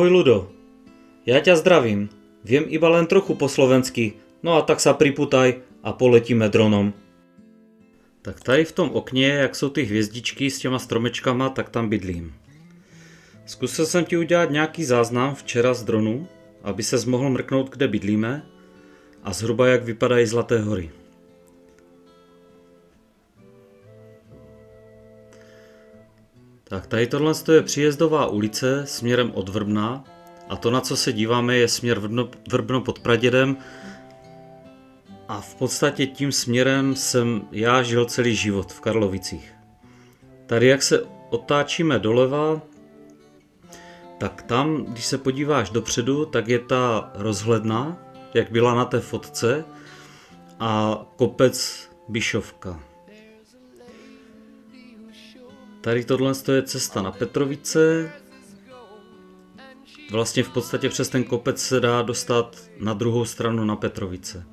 Ahoj Ludo, já ťa zdravím, viem iba len trochu po slovensky, no a tak sa priputaj a poletíme dronom. Tak tady v tom okně, jak jsou ty hvězdičky s těma stromečkama, tak tam bydlím. Zkusil jsem ti udělat nějaký záznam včera z dronu, aby ses mohl mrknout, kde bydlíme a zhruba jak vypadají Zlaté hory. Tak tady tohle je příjezdová ulice směrem od Vrbna a to, na co se díváme, je směr Vrbno pod Pradědem a v podstatě tím směrem jsem já žil celý život v Karlovicích. Tady jak se otáčíme doleva, tak tam, když se podíváš dopředu, tak je ta rozhledna, jak byla na té fotce, a kopec Bišovka. Tady tohle je cesta na Petrovice. Vlastně v podstatě přes ten kopec se dá dostat na druhou stranu na Petrovice.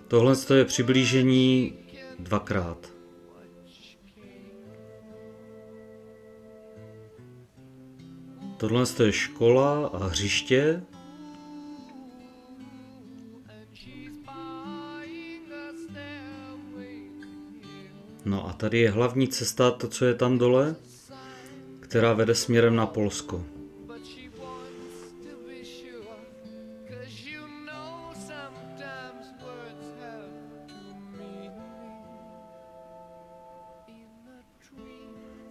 Tohle je přiblížení dvakrát. Tohle je škola a hřiště. No a tady je hlavní cesta, to, co je tam dole, která vede směrem na Polsko.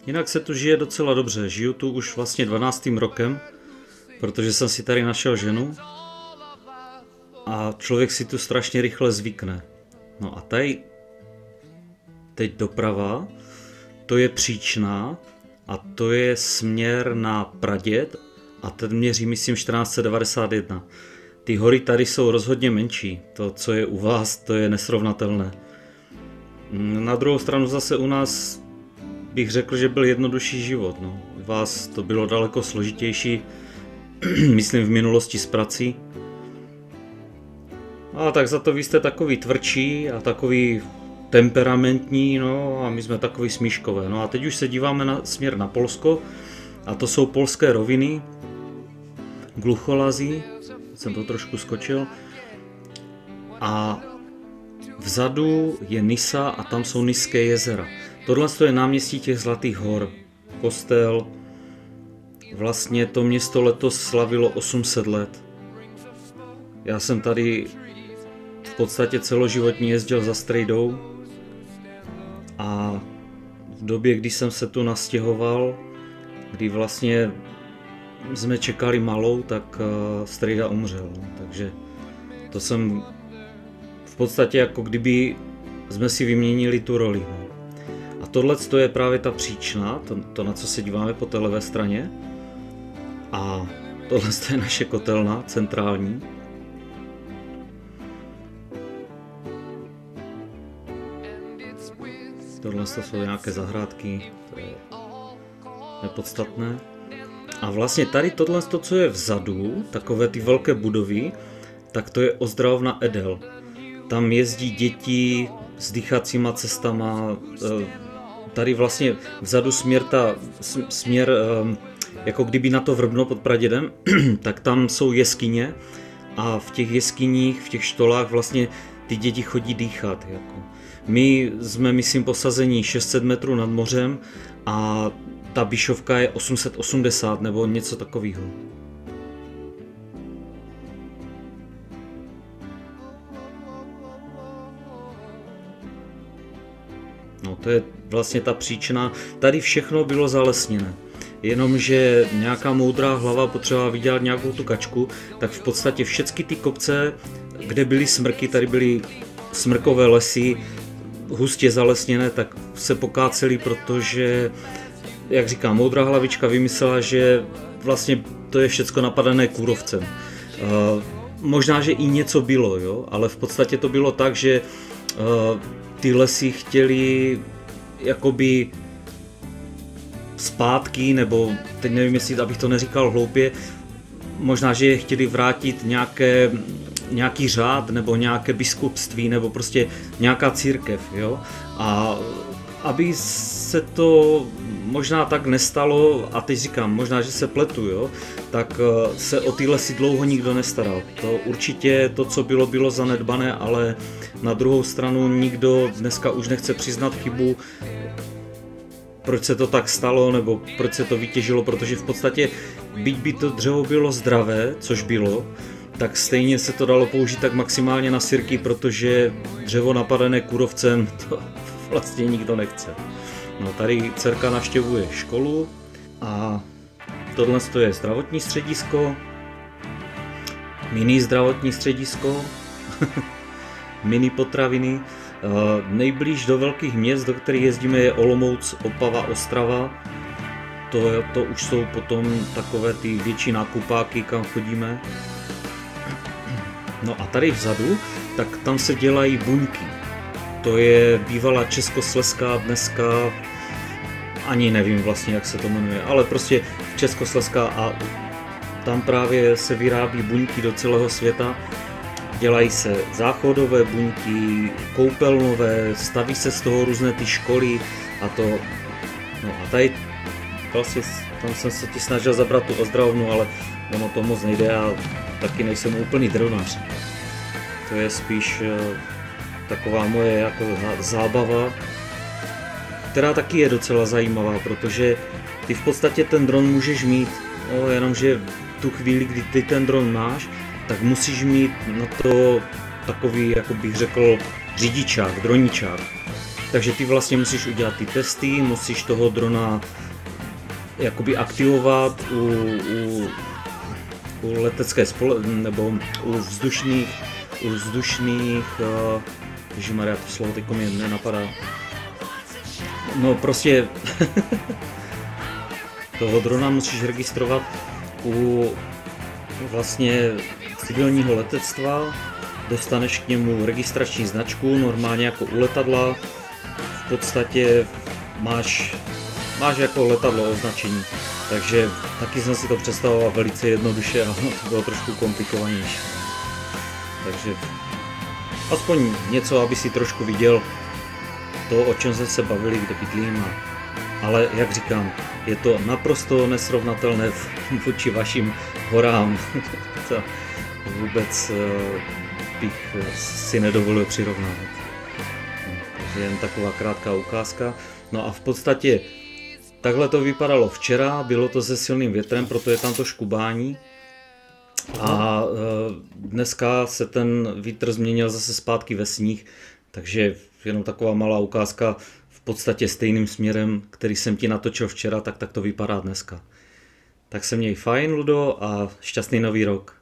Jinak se tu žije docela dobře, žiju tu už vlastně 12. rokem, protože jsem si tady našel ženu a člověk si tu strašně rychle zvykne. No a tady teď doprava, to je Příčná a to je směr na Praděd a ten měří, myslím, 1491. Ty hory tady jsou rozhodně menší, to, co je u vás, to je nesrovnatelné. Na druhou stranu zase u nás bych řekl, že byl jednodušší život. No. U vás to bylo daleko složitější, myslím v minulosti s prací. A tak za to vy jste takový tvrdší a takový temperamentní, no a my jsme takový smíškové. No a teď už se díváme směr na Polsko a to jsou polské roviny, Glucholazí, jsem to trošku skočil, a vzadu je Nisa a tam jsou Niské jezera. Tohle je náměstí těch Zlatých hor, kostel, vlastně to město letos slavilo 800 let. Já jsem tady v podstatě celoživotně jezdil za strejdou a v době, kdy jsem se tu nastěhoval, kdy vlastně jsme čekali malou, tak strejda umřel. Takže to jsem v podstatě jako kdyby jsme si vyměnili tu roli. A tohle je právě ta Příčná, to na co se díváme po té levé straně. A tohle je naše kotelna centrální. Tohle jsou nějaké zahrádky, to je nepodstatné. A vlastně tady tohle, co je vzadu, takové ty velké budovy, tak to je ozdravovna Edel. Tam jezdí děti s dýchacíma cestama, tady vlastně vzadu směr jako kdyby na to Vrbno pod Pradědem, tak tam jsou jeskyně a v těch jeskyních, v těch štolách vlastně ty děti chodí dýchat. Jako. My jsme, myslím, posazení 600 metrů nad mořem a ta Bišovka je 880 nebo něco takového. No to je vlastně ta Příčina. Tady všechno bylo zalesněné. Jenomže nějaká moudrá hlava potřebovala vydělat nějakou tu kačku, tak v podstatě všechny ty kopce, kde byly smrky, tady byly smrkové lesy, hustě zalesněné, tak se pokáceli, protože, jak říkám, moudrá hlavička vymyslela, že vlastně to je všecko napadené kůrovcem. Možná, že i něco bylo, jo? Ale v podstatě to bylo tak, že ty lesy chtěli jakoby zpátky, nebo teď nevím, jestli abych to neříkal hloupě, možná, že je chtěli vrátit nějaký řád nebo nějaké biskupství nebo prostě nějaká církev, jo. A aby se to možná tak nestalo, a teď říkám, možná, že se pletu, jo, tak se o ty lesy dlouho nikdo nestaral. To určitě to, co bylo, bylo zanedbané, ale na druhou stranu nikdo dneska už nechce přiznat chybu, proč se to tak stalo, nebo proč se to vytěžilo, protože v podstatě, byť by to dřevo bylo zdravé, což bylo, tak stejně se to dalo použít tak maximálně na sirky, protože dřevo napadené kůrovcem to vlastně nikdo nechce. No, tady dcerka navštěvuje školu a tohle je zdravotní středisko, mini zdravotní středisko, mini potraviny. Nejblíž do velkých měst, do kterých jezdíme, je Olomouc, Opava, Ostrava. To už jsou potom takové ty větší nákupáky, kam chodíme. No a tady vzadu, tak tam se dělají buňky. To je bývalá Českoslezská, dneska ani nevím vlastně, jak se to jmenuje, ale prostě Českoslezská, a tam právě se vyrábí buňky do celého světa. Dělají se záchodové buňky, koupelnové, staví se z toho různé ty školy a to. No a tady vlastně tam jsem se ti snažil zabrat tu ozdravovnu, ale ono to moc nejde a taky nejsem úplný dronář. To je spíš taková moje jako zábava, která taky je docela zajímavá, protože ty v podstatě ten dron můžeš mít, jenomže tu chvíli, kdy ty ten dron máš, tak musíš mít na to takový, jako bych řekl, řidičák, droníčák. Takže ty vlastně musíš udělat ty testy, musíš toho drona jakoby aktivovat u letecké nebo u vzdušných, ježimaria, to slovo teď mě nenapadá. No prostě toho drona musíš registrovat u vlastně civilního letectva, dostaneš k němu registrační značku, normálně jako u letadla, v podstatě máš jako letadlo označení, takže taky jsem si to představoval velice jednoduše a to bylo trošku komplikovanější. Takže aspoň něco, aby si trošku viděl to, o čem jsme se bavili, kde bydlím, ale jak říkám, je to naprosto nesrovnatelné vůči vašim horám. To vůbec bych si nedovolil přirovnávat. Takže jen taková krátká ukázka. No a v podstatě takhle to vypadalo včera, bylo to se silným větrem, proto je tam to škubání. A dneska se ten vítr změnil zase zpátky ve sníh, takže jenom taková malá ukázka, v podstatě stejným směrem, který jsem ti natočil včera, tak to vypadá dneska. Tak se měj fajn, Ludo, a šťastný nový rok.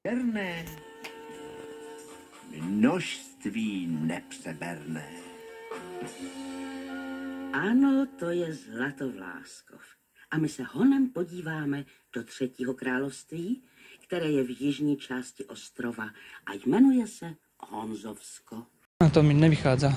Černé množství nepřeberné. Ano, to je Zlatovláskov. A my se honem podíváme do třetího království, které je v jižní části ostrova a jmenuje se Honzovsko. To mi nevychádza.